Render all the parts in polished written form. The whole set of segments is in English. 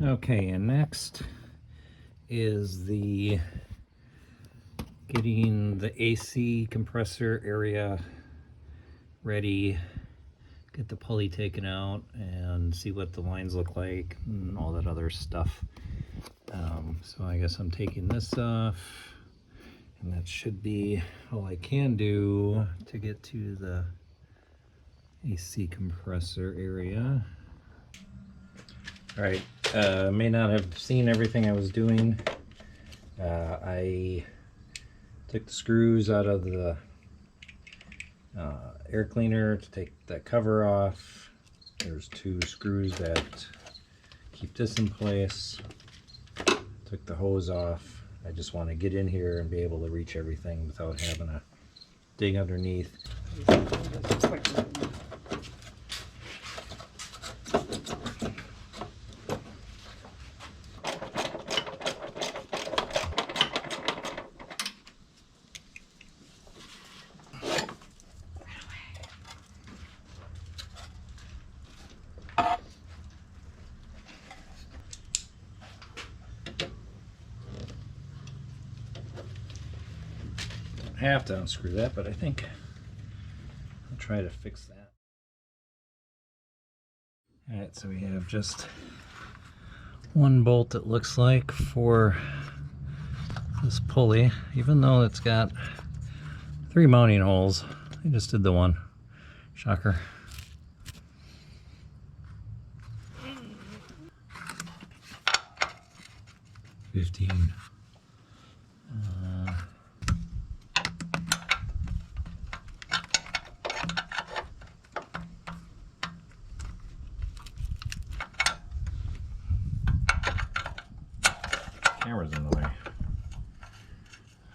Okay, and next is the getting the AC compressor area ready, get the pulley taken out and see what the lines look like and all that other stuff. So I guess I'm taking this off, and that should be all I can do to get to the AC compressor area. All right, may not have seen everything I was doing. I took the screws out of the air cleaner to take that cover off. There's 2 screws that keep this in place. Took the hose off. I just want to get in here and be able to reach everything without having to dig underneath. Have to unscrew that, but I think I'll try to fix that. Alright, so we have just 1 bolt, it looks like, for this pulley, even though it's got 3 mounting holes. I just did the 1. Shocker. $15. Camera's in the way.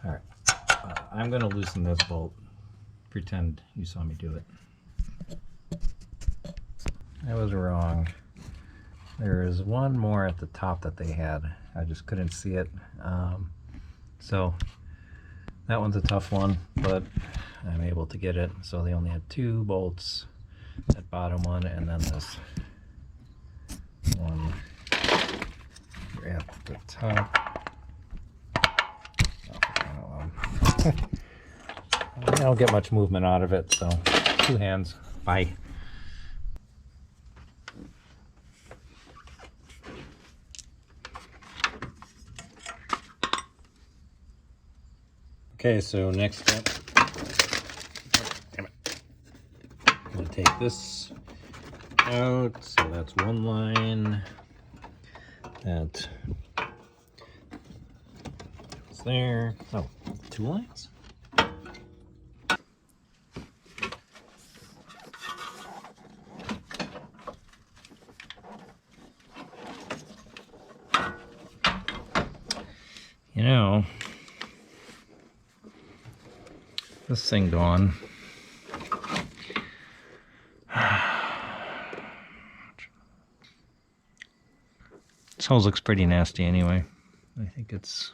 Alright, I'm going to loosen this bolt. Pretend you saw me do it. I was wrong. There is 1 more at the top that they had. I just couldn't see it. So that one's a tough one, but I'm able to get it. So they only had 2 bolts, that bottom one, and then this one at the top. I don't get much movement out of it, so 2 hands. Bye. Okay, so next step. Damn it. I'm going to take this out. So that's 1 line. That goes there. Oh, 2 lines? You know, this thing going. This hose looks pretty nasty anyway. I think it's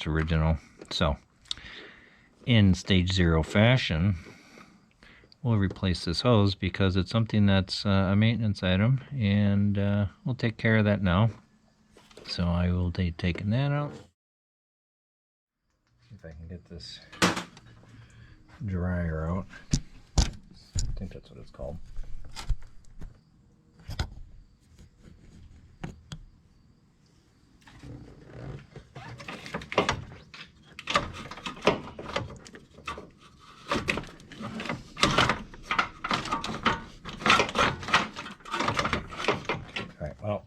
original. So, in stage 0 fashion, we'll replace this hose because it's something that's a maintenance item, and we'll take care of that now. So I will be taking that out. See if I can get this dryer out. I think that's what it's called. Alright, well.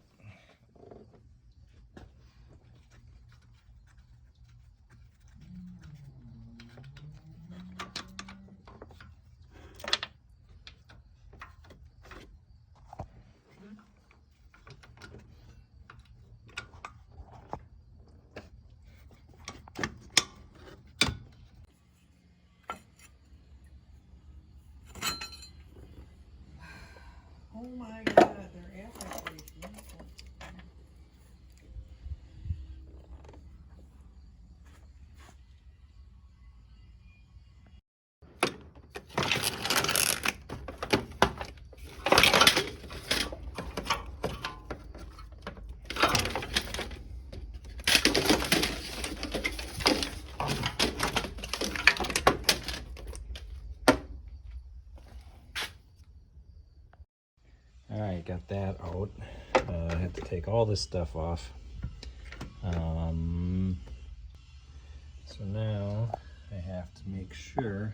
Alright, got that out. I have to take all this stuff off. So now I have to make sure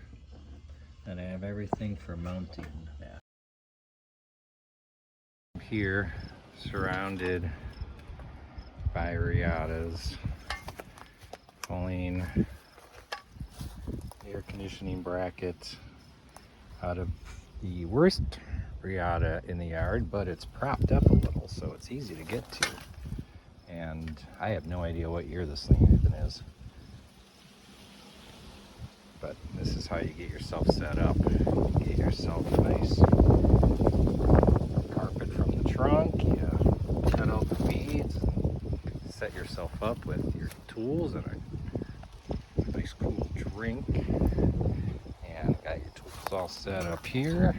that I have everything for mounting that. I'm here surrounded by Reattas, pulling the air conditioning bracket out of the worst Reatta in the yard, but it's propped up a little so it's easy to get to. And I have no idea what year this thing even is. But this is how you get yourself set up. Get yourself a nice carpet from the trunk. You cut out the beads and set yourself up with your tools and a nice cool drink. And got your tools all set up here.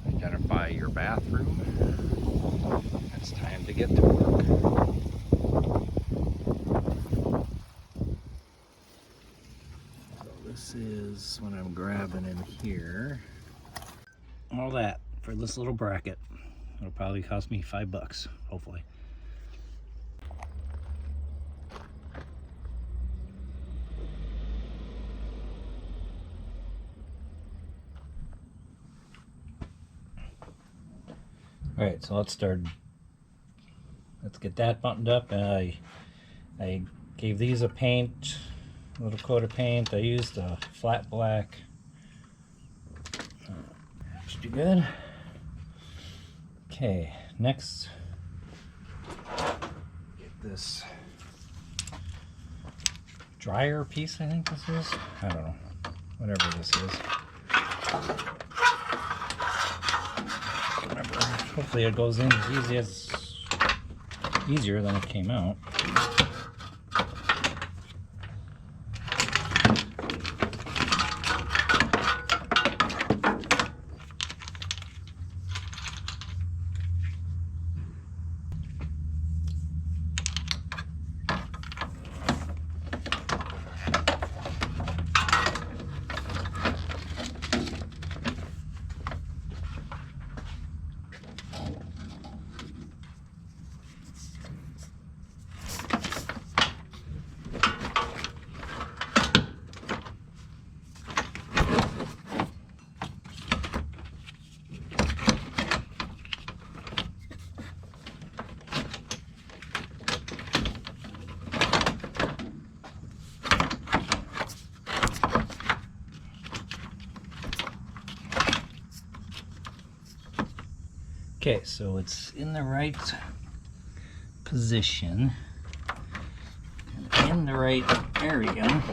Identify your bathroom. It's time to get to work. This is what I'm grabbing in here. All that for this little bracket. It'll probably cost me $5, hopefully. All right, so let's get that buttoned up. And I gave these a paint. A little coat of paint. I used a flat black. Should be good. Okay, next, get this dryer piece, I think this is. I don't know. Whatever this is. Remember, hopefully it goes in as easier than it came out. Okay, so it's in the right position, and in the right area.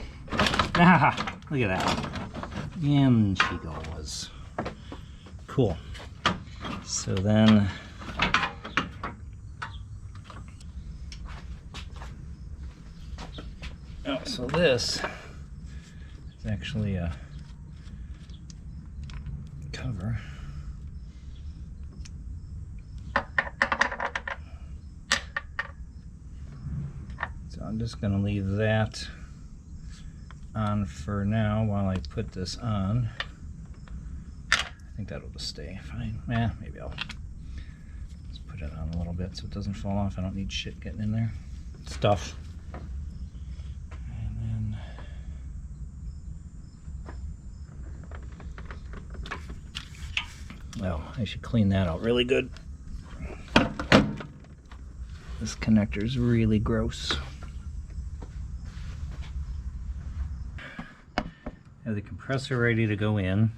Ah, look at that. In she goes. Cool. So then, oh, so this is actually a cover. I'm just going to leave that on for now while I put this on. I think that'll just stay fine. Yeah, maybe I'll just put it on a little bit so it doesn't fall off. I don't need shit getting in there. Stuff. And then, well, I should clean that out really good. This connector is really gross. I have the compressor ready to go in.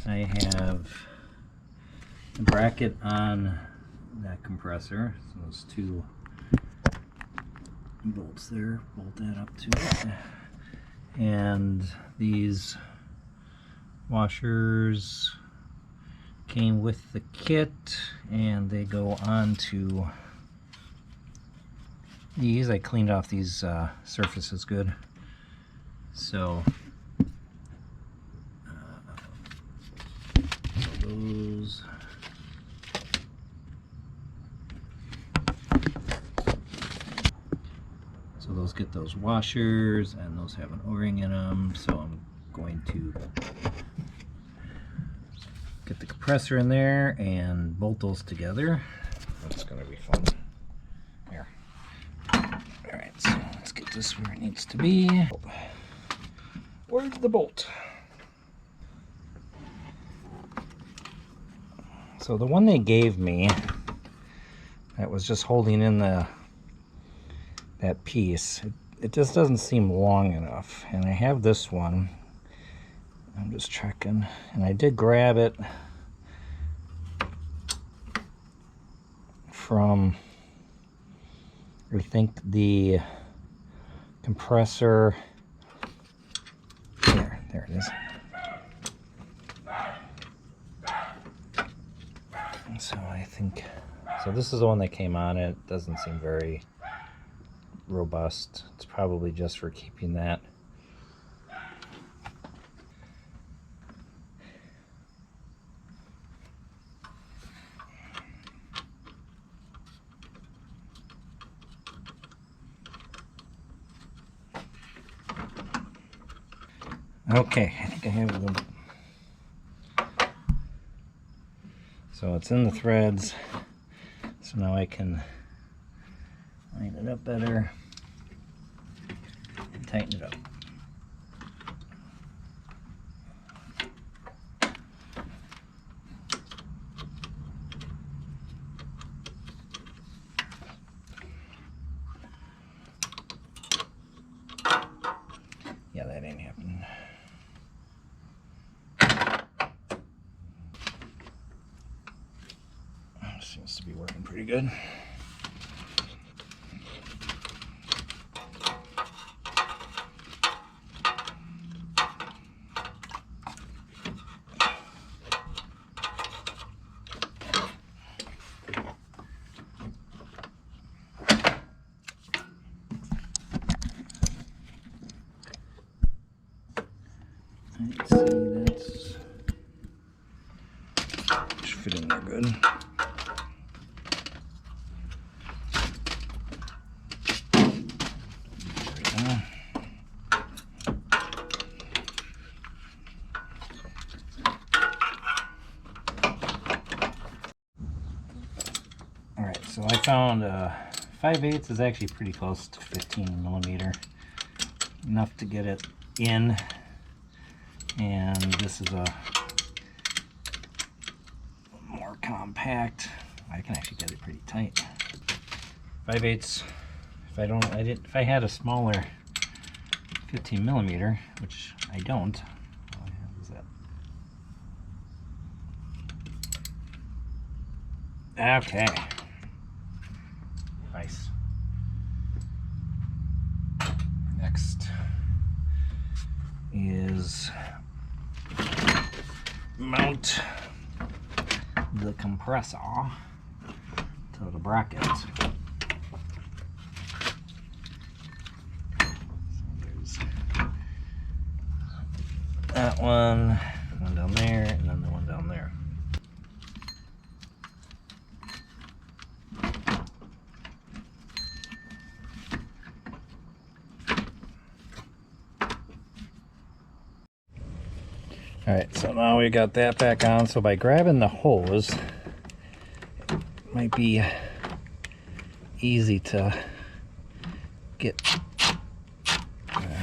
I have the bracket on that compressor. So those two bolts there, bolt that up to it. And these washers came with the kit, and they go on to these. I cleaned off these surfaces good. So those get those washers, and those have an O-ring in them, so I'm going to Get the compressor in there and bolt those together. That's gonna be fun. Here. Alright, so let's get this where it needs to be. Where's the bolt? So the one they gave me that was just holding in that piece, it just doesn't seem long enough. And I have this one. I'm just checking, and I did grab it from, I think, the compressor. There it is. So I think, so this is the one that came on it. Doesn't seem very robust. It's probably just for keeping that. Okay, I think I have them. So it's in the threads, so now I can line it up better and tighten it up. Yeah, that ain't happening. Seems to be working pretty good. Let's see, that's should fit in there good. Alright, so I found 5/8 is actually pretty close to 15mm. Enough to get it in. And this is a more compact. I can actually get it pretty tight. 5/8. If I had a smaller 15mm, which I don't. What is that? Okay. Nice. Next is mount the compressor to the bracket. So there's that one down there, and then the one down there. Alright, so now we got that back on. So by grabbing the hose, it might be easy to get.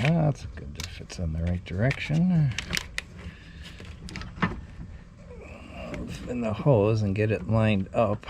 That's good if it's in the right direction. In the hose and get it lined up.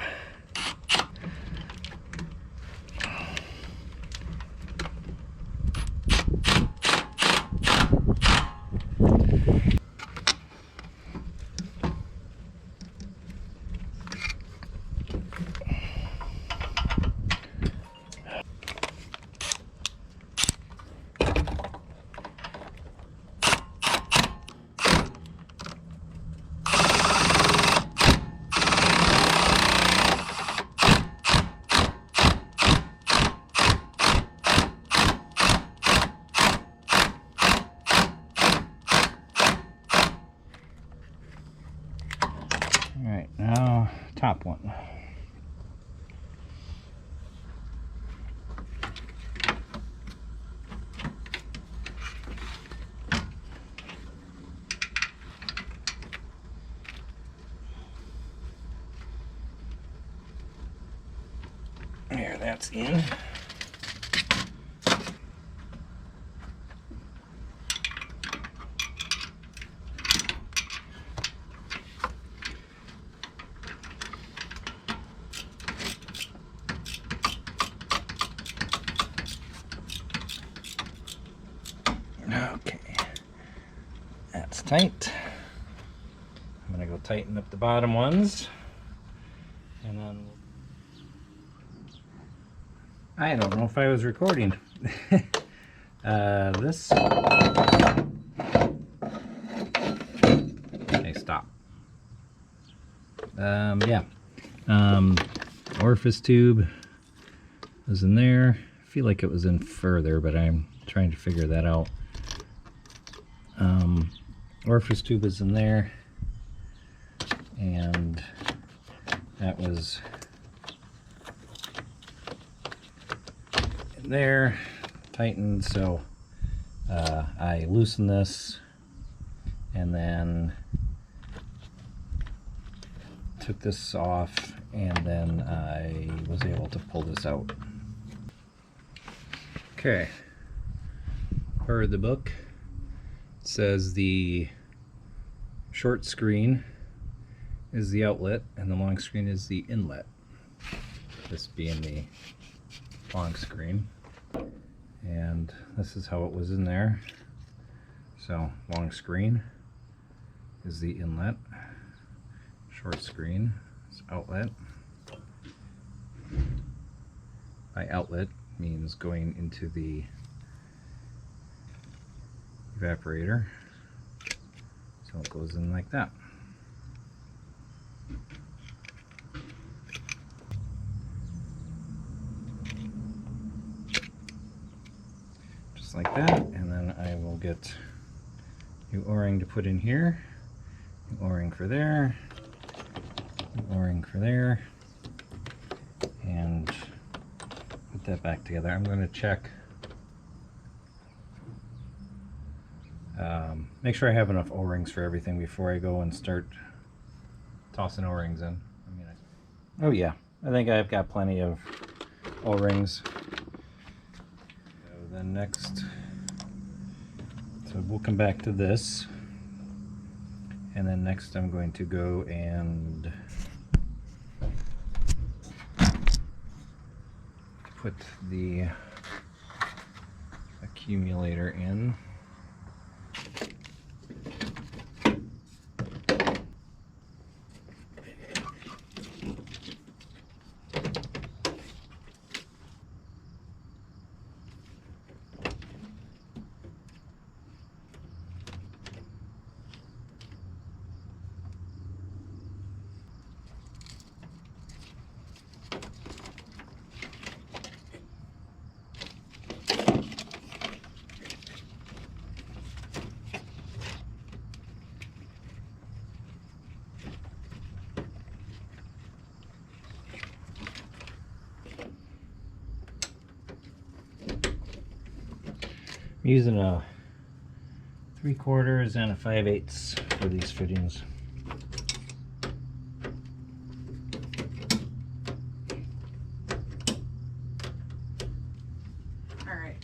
Alright, now top one. There, that's in. Okay, that's tight. I'm gonna go tighten up the bottom ones, and then I don't know if I was recording. This. Okay, stop. Yeah. Orifice tube was in there. I feel like it was in further, but I'm trying to figure that out. Orifice tube is in there, and that was in there, tightened, so I loosened this and then took this off, and then I was able to pull this out. Okay, per the book, it says the short screen is the outlet and the long screen is the inlet, this being the long screen. And this is how it was in there. So long screen is the inlet, short screen is outlet. By outlet means going into the evaporator. So it goes in like that. Just like that, and then I will get new O-ring to put in here, new O-ring for there, new O-ring for there, and put that back together. I'm going to check, make sure I have enough O-rings for everything before I go and start tossing O-rings in. Oh yeah, I think I've got plenty of O-rings. So then next, so we'll come back to this, and then next I'm going to go and put the accumulator in. I'm using a 3/4 and a 5/8 for these fittings. All right.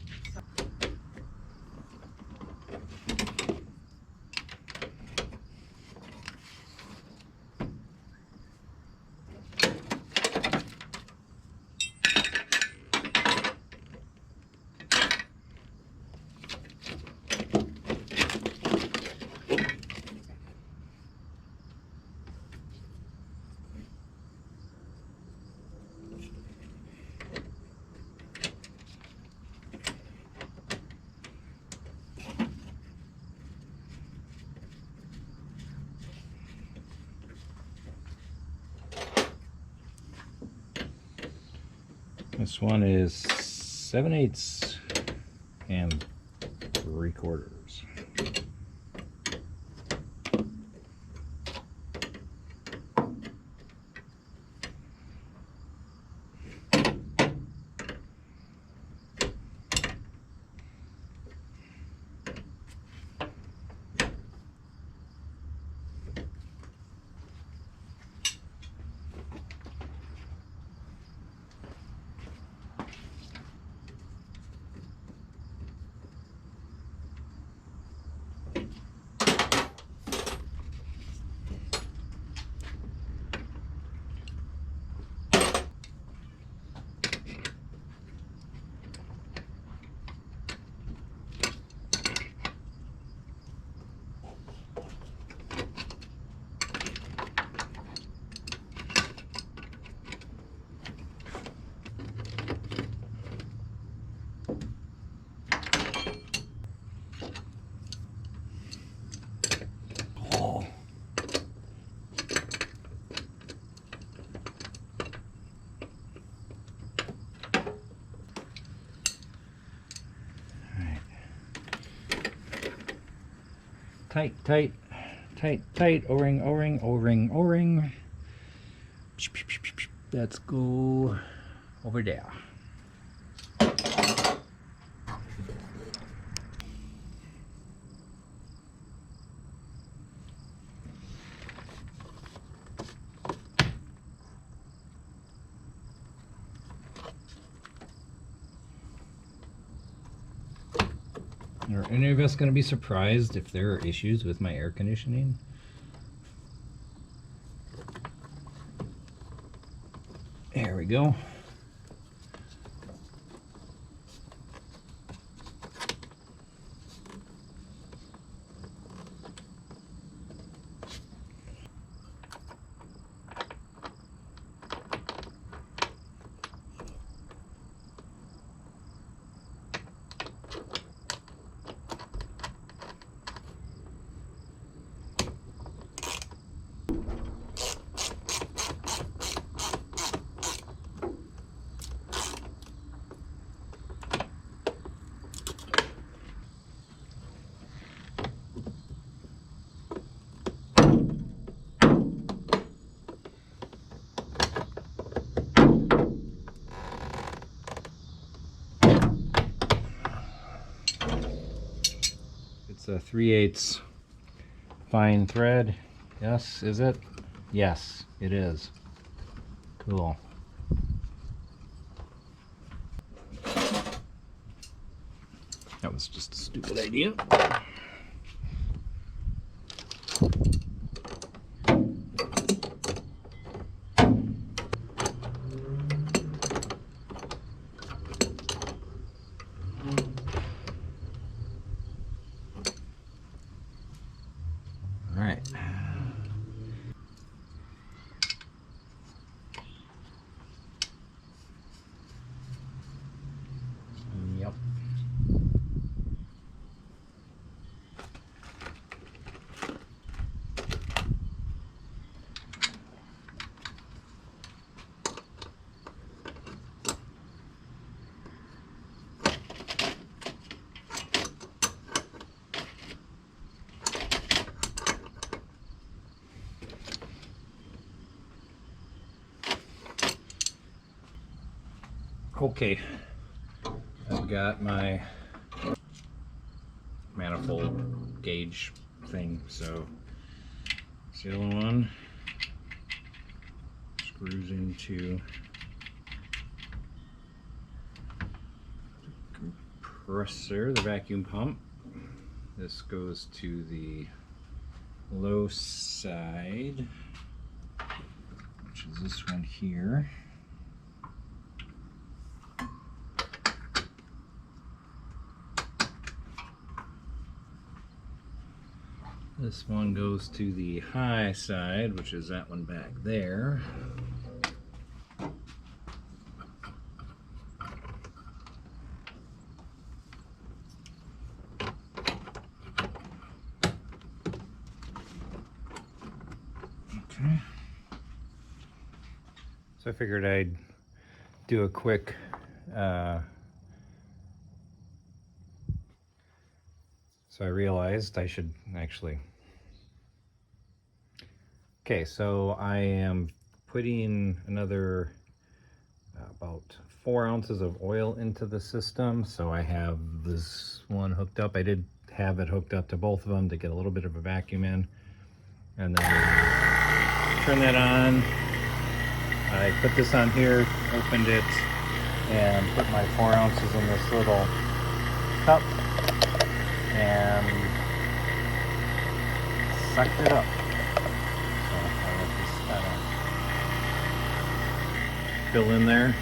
This one is 7/8 and 3/4. Tight, tight, tight, tight. O-ring, O-ring, O-ring, O-ring. Let's go over there. Are any of us going to be surprised if there are issues with my air conditioning? There we go. It's a 3/8 fine thread. Yes, is it? Yes, it is. Cool. That was just a stupid idea. All right. Yep. Okay, I've got my manifold gauge thing, so seal one screws into the compressor, the vacuum pump. This goes to the low side, which is this one here. This one goes to the high side, which is that one back there. Okay. So I figured I'd do a quick so I realized I should actually. Okay, so I am putting another about 4 ounces of oil into the system. So I have this one hooked up. I did have it hooked up to both of them to get a little bit of a vacuum in. And then turn that on. I put this on here, opened it, and put my 4 ounces in this little cup and sucked it up. So I'll let this kind of fill in there.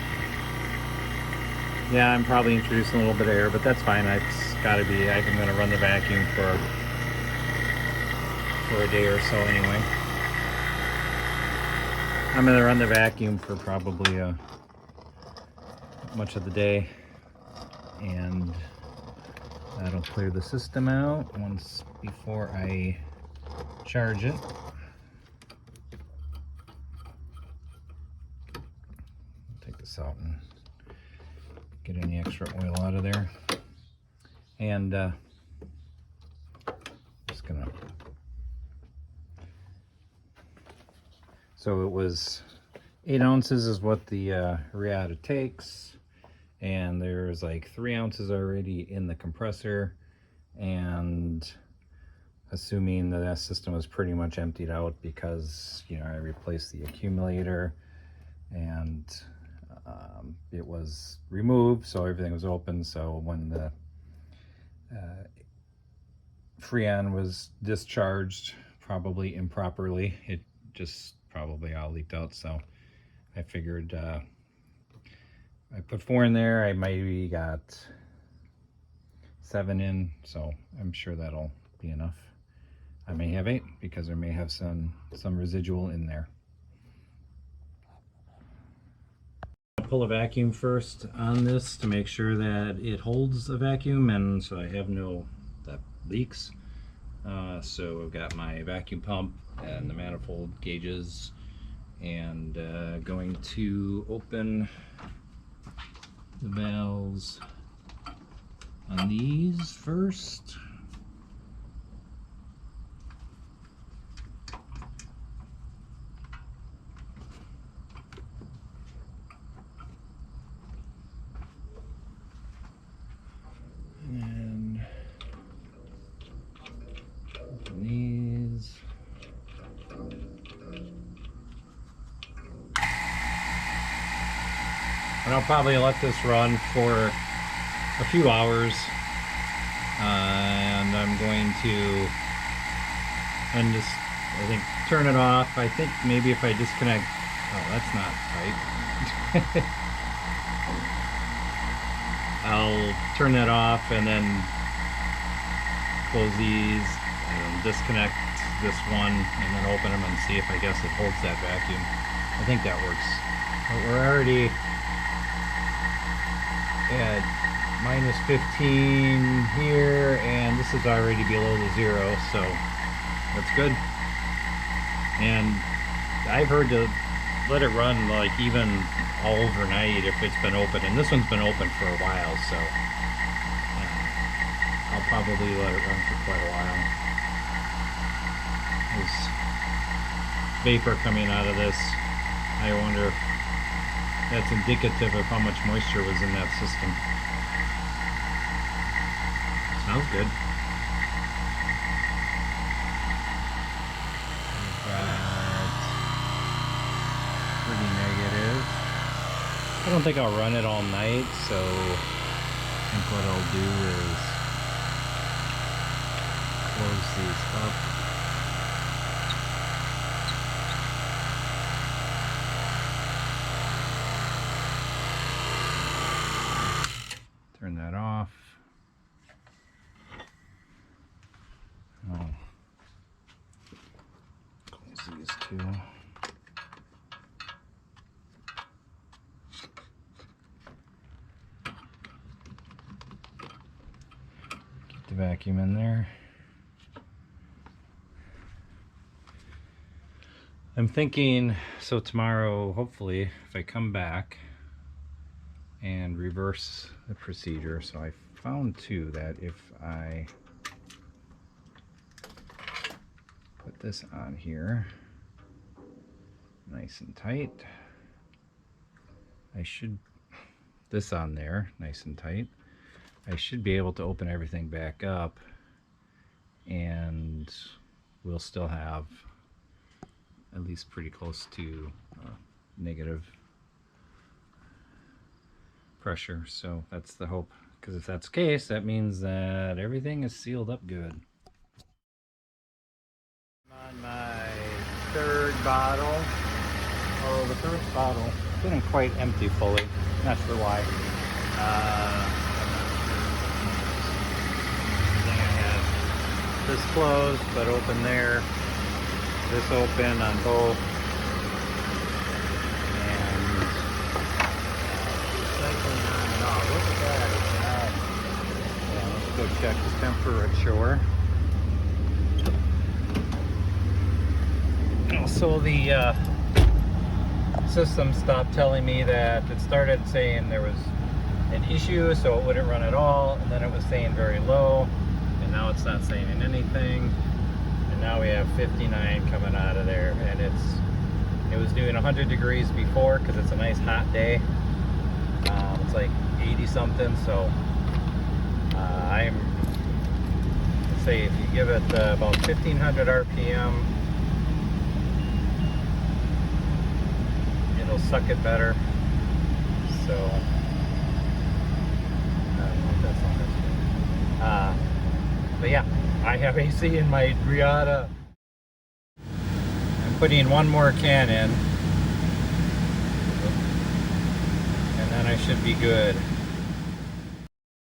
Yeah, I'm probably introducing a little bit of air, but that's fine. It's got to be. I'm going to run the vacuum for a day or so anyway. I'm going to run the vacuum for probably much of the day, and that'll clear the system out once before I charge it. Take this out and get any extra oil out of there. And just gonna So it was 8 ounces is what the Reatta takes, and there's like 3 ounces already in the compressor, and assuming that that system was pretty much emptied out because, you know, I replaced the accumulator and it was removed, so everything was open. So when the Freon was discharged, probably improperly, it just probably all leaked out. So I figured I put 4 in there. I maybe got 7 in, so I'm sure that'll be enough. I may have 8 because there may have some residual in there. I'll pull a vacuum first on this to make sure that it holds the vacuum, and so I have no that leaks. So I've got my vacuum pump and the manifold gauges, and going to open the valves on these first. And open these. And I'll probably let this run for a few hours, and I'm going to just, I think, turn it off. I think maybe if I disconnect, oh, that's not right. I'll turn that off and then close these and disconnect this one and then open them and see if I guess it holds that vacuum. I think that works. But we're already at minus 15 here, and this is already below the 0, so that's good. And I've heard to let it run like even all overnight if it's been open, and this one's been open for a while, so I'll probably let it run for quite a while. There's vapor coming out of this. I wonder if that's indicative of how much moisture was in that system. Smells good. Pretty negative. I don't think I'll run it all night, so I think what I'll do is close these up. Turn that off. Oh. Close these two. Keep the vacuum in there. I'm thinking, so tomorrow, hopefully, if I come back and reverse the procedure. So I found too that if I put this on here nice and tight, I should, this on there nice and tight, I should be able to open everything back up, and we'll still have at least pretty close to negative pressure. So that's the hope, because if that's the case, that means that everything is sealed up good. On my third bottle. Oh, the first bottle didn't quite empty fully. Not sure why. I think I have this closed but open there, this open on both. Look at that. Yeah, let's go check the temperature. Also, the system stopped telling me that it started saying there was an issue, so it wouldn't run at all, and then it was saying very low, and now it's not saying anything, and now we have 59 coming out of there, and It was doing 100 degrees before because it's a nice hot day. It's like 80 something, so I'm say if you give it about 1500 RPM, it'll suck it better. So I don't know if that's on this one. But yeah, I have AC in my Reatta. I'm putting one more can in, and then I should be good.